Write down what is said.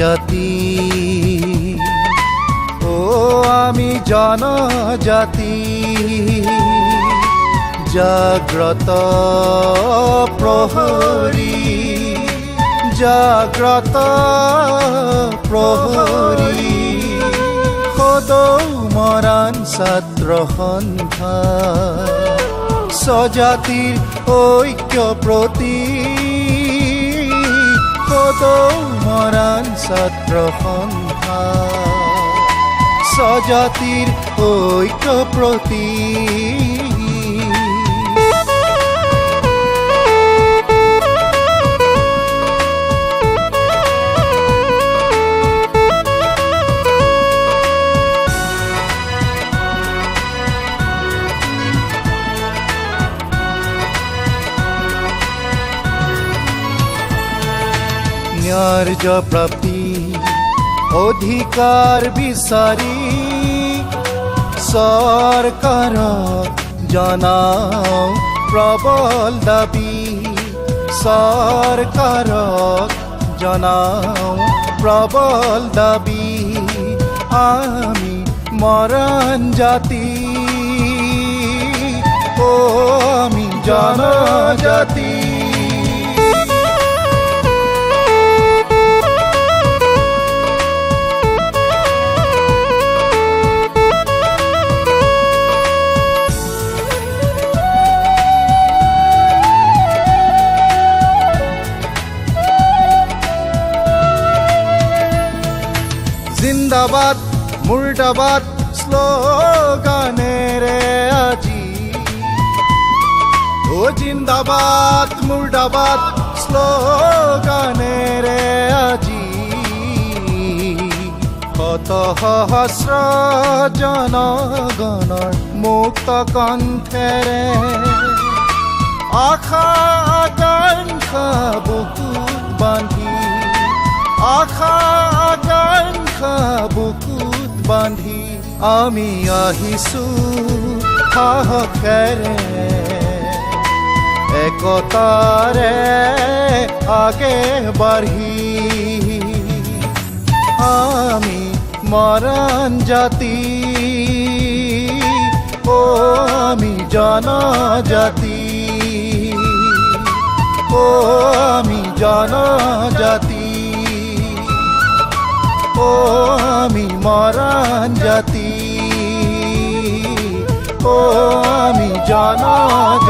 জনজাতি ও আমি জনজাতি জাগ্ৰত প্ৰহৰী জাগ্ৰত প্ৰহৰী সদৌ মৰাণ ছাত্ৰ সন্থা স্বজাতিৰ ঐক্য প্ৰতি সদৌ মৰাণ ছাত্ৰ সন্থা স্বজাতিৰ ঐক্য প্ৰতি ন্যায্য প্ৰাপ্তি অধিকাৰ বিচাৰি চৰকাৰক জনাওঁ প্ৰবল দাবী চৰকাৰক জনাওঁ প্ৰবল দাবী আমি মৰাণ জাতি ও আমি জনজাতি জিন্দাবাদ মুৰ্দাবাদ শ্লোগানেৰে আজি ও জিন্দাবাদ মুৰ্দাবাদ শ্লোগানেৰে আজি শত সহস্ৰ জনগণৰ মুক্ত কণ্ঠেৰে আশা আকাংক্ষা বুকুত বান্ধি আশা আকাংক্ষা বুকুত বান্ধি আমি আহিছো সাহসেৰে একতাৰে আগে বাঢ়ি আমি মৰাণ জাতি ও আমি জনজাতি ও আমি জনজাতি ও আমি মৰাণ জাতি ও আমি জনজাতি